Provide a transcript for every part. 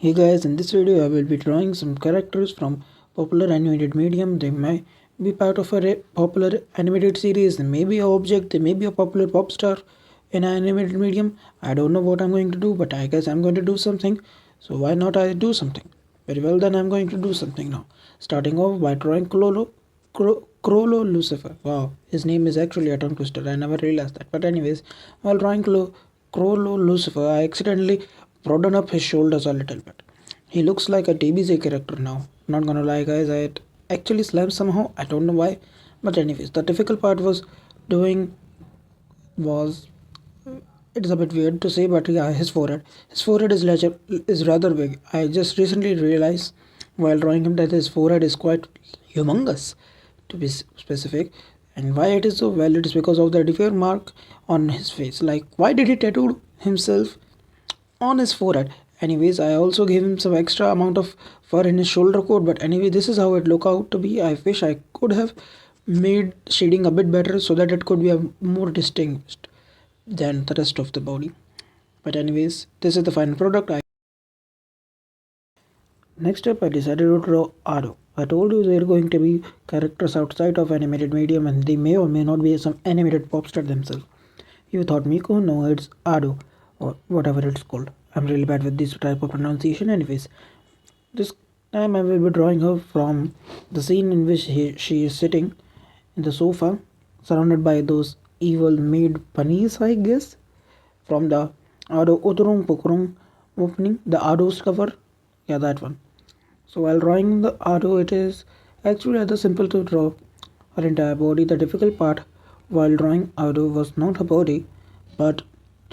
Hey guys, in this video I will be drawing some characters from popular animated medium. They may be part of a popular animated series, they may be an object, they may be a popular pop star in an animated medium. I don't know what I'm going to do, but I guess I'm going to do something. So why not I do something? Very well, then I'm going to do something now. Starting off by drawing Crollo Lucifer. Wow, his name is actually a tongue twister. I never realized that. But anyways, while drawing Crollo Lucifer, I accidentally broadened up his shoulders a little bit. He looks like a DBZ character now. Not gonna lie, guys, I actually slammed somehow. I don't know why. But anyways, the difficult part doing was it is a bit weird to say, but yeah, his forehead. His forehead is rather big. I just recently realized while drawing him that his forehead is quite humongous, to be specific. And why it is so? Well, it is because of the defer mark on his face. Like, why did he tattoo himself on his forehead? Anyways, I also gave him some extra amount of fur in his shoulder coat. But anyway, this is how it look out to be. I wish I could have made shading a bit better so that it could be a more distinguished than the rest of the body. But anyways, this is the final product. Next up, I decided to draw Ado. I told you there are going to be characters outside of animated medium and they may or may not be some animated pop star themselves. You thought Miko? No, it's Ado or whatever it's called. I'm really bad with this type of pronunciation. Anyways, this time I will be drawing her from the scene in which she is sitting in the sofa surrounded by those evil maid bunnies, I guess, from the Ado Uturung Pukurung opening, the Ado's cover. Yeah, that one. So while drawing the Ado, it is actually rather simple to draw her entire body. The difficult part while drawing Ado was not her body, but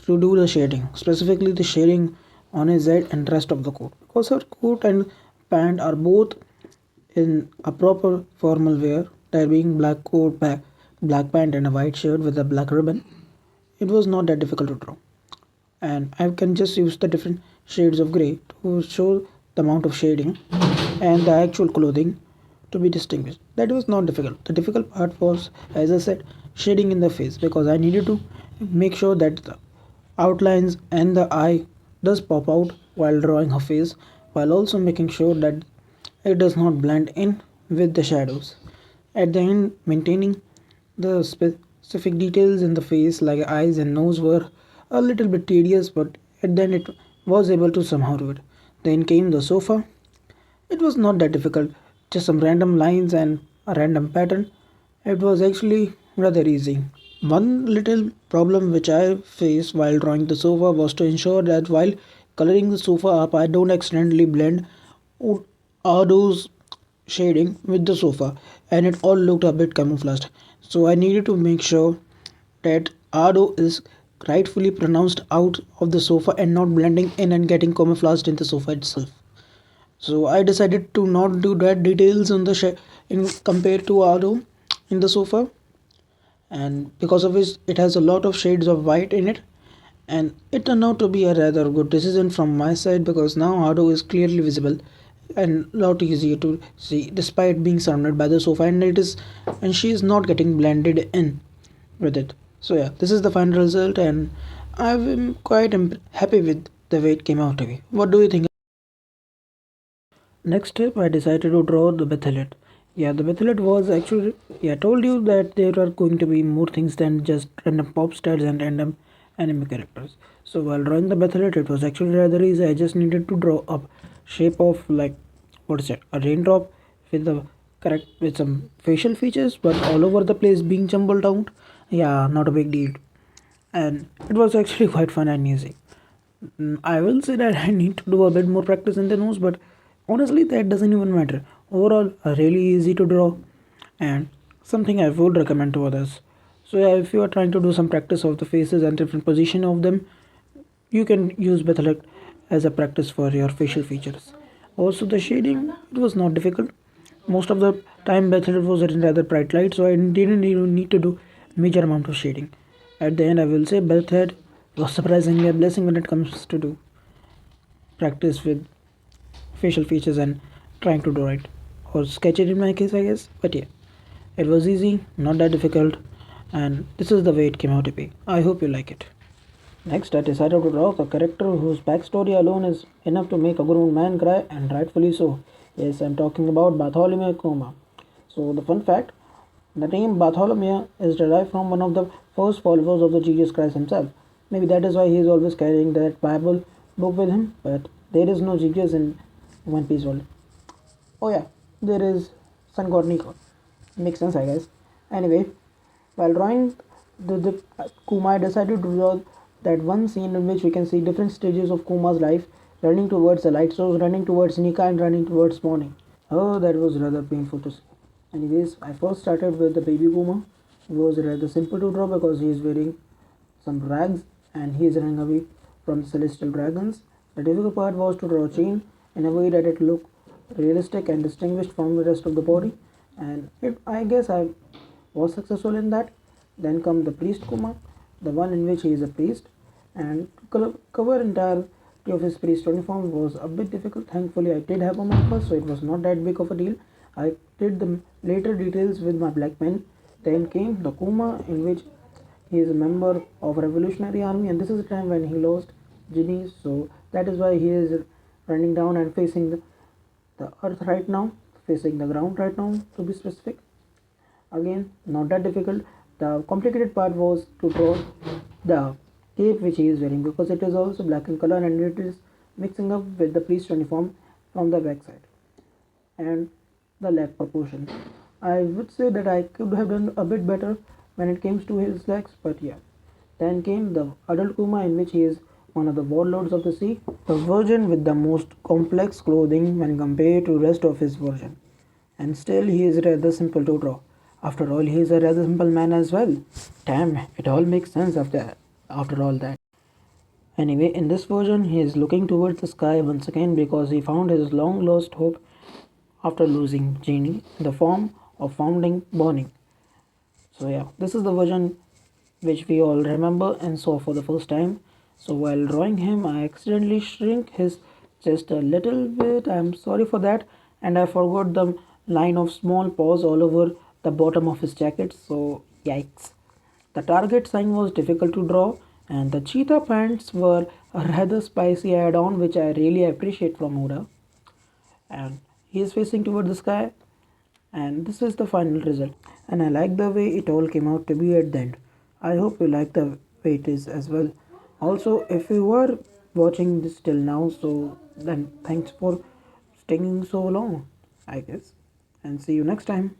to do the shading, specifically the shading on his head and rest of the coat. Because her coat and pant are both in a proper formal wear, there being black coat, black pant, and a white shirt with a black ribbon. It was not that difficult to draw, and I can just use the different shades of gray to show the amount of shading and the actual clothing to be distinguished. That was not difficult. The difficult part was, as I said, shading in the face because I needed to make sure that the outlines and the eye does pop out while drawing her face, while also making sure that it does not blend in with the shadows. At the end, maintaining the specific details in the face like eyes and nose were a little bit tedious, but at the end it was able to somehow do it. Then came the sofa. It was not that difficult, just some random lines and a random pattern. It was actually rather easy. One little problem which I faced while drawing the sofa was to ensure that while coloring the sofa up, I don't accidentally blend Ado's shading with the sofa and it all looked a bit camouflaged. So I needed to make sure that Ado is rightfully pronounced out of the sofa and not blending in and getting camouflaged in the sofa itself. So I decided to not do that details on the in compared to Ado in the sofa, and because of which it has a lot of shades of white in it, and it turned out to be a rather good decision from my side because now Ado is clearly visible and lot easier to see despite being surrounded by the sofa, and it is and she is not getting blended in with it. So yeah, this is the final result and I'm quite happy with the way it came out to be. What do you think? Next step, I decided to draw the Bethelite. Yeah, the Bethelite was actually, yeah, I told you that there are going to be more things than just random pop stars and random anime characters. So while drawing the Bethelite, it was actually rather easy. I just needed to draw a shape of like, what is it, a raindrop with the correct, with some facial features, but all over the place being jumbled out. Yeah, not a big deal. And it was actually quite fun and easy. I will say that I need to do a bit more practice in the nose, but honestly, that doesn't even matter. Overall, really easy to draw and something I would recommend to others. So, yeah, if you are trying to do some practice of the faces and different position of them, you can use Bethelect as a practice for your facial features. Also, the shading it was not difficult. Most of the time, Bethelect was in rather bright light, so I didn't even need to do major amount of shading. At the end, I will say Belthead was surprisingly a blessing when it comes to do practice with facial features and trying to draw it or sketch it in my case, I guess. But yeah, it was easy, not that difficult, and this is the way it came out to be. I hope you like it. Next, I decided to draw a character whose backstory alone is enough to make a grown man cry, and rightfully so. Yes, I'm talking about Bartholomew Kuma. So, the fun fact, the name Bartholomew is derived from one of the first followers of the Jesus Christ himself. Maybe that is why he is always carrying that Bible book with him, but there is no Jesus in One Piece world. Oh yeah, there is Sun God Nico. Makes sense, I guess. Anyway, while drawing the Kuma, I decided to draw that one scene in which we can see different stages of Kuma's life, running towards the light source, running towards Nika, and running towards morning. Oh, that was rather painful to see. Anyways, I first started with the baby Kuma. He was rather simple to draw because he is wearing some rags and he is running away from the celestial dragons. The difficult part was to draw Chain in a way that it looked realistic and distinguished from the rest of the body, and I guess I was successful in that. Then come the priest Kuma, the one in which he is a priest, and to cover entirety of his priest uniform was a bit difficult. Thankfully, I did have a marker, so it was not that big of a deal. I did the later details with my black pen. Then came the Kuma, in which he is a member of Revolutionary Army, and this is the time when he lost Ginny, so that is why he is running down and facing the earth right now, facing the ground right now to be specific. Again, not that difficult. The complicated part was to draw the cape which he is wearing because it is also black in color and it is mixing up with the priest uniform from the backside and the leg proportion. I would say that I could have done a bit better when it comes to his legs, but yeah. Then came the adult Kuma, in which he is one of the warlords of the sea, the version with the most complex clothing when compared to rest of his version. And still he is rather simple to draw. After all, he is a rather simple man as well. Damn, it all makes sense after all that. Anyway, in this version, he is looking towards the sky once again because he found his long lost hope after losing Genie in the form of founding Bonnie. So yeah, this is the version which we all remember and saw for the first time. So while drawing him, I accidentally shrink his chest a little bit. I'm sorry for that, and I forgot the line of small paws all over the bottom of his jacket. So yikes. The target sign was difficult to draw, and the cheetah pants were a rather spicy add-on, which I really appreciate from Oda. And he is facing toward the sky, and this is the final result, and I like the way it all came out to be at the end. I hope you like the way it is as well. Also, if you are watching this till now, so then thanks for staying so long, I guess, and see you next time.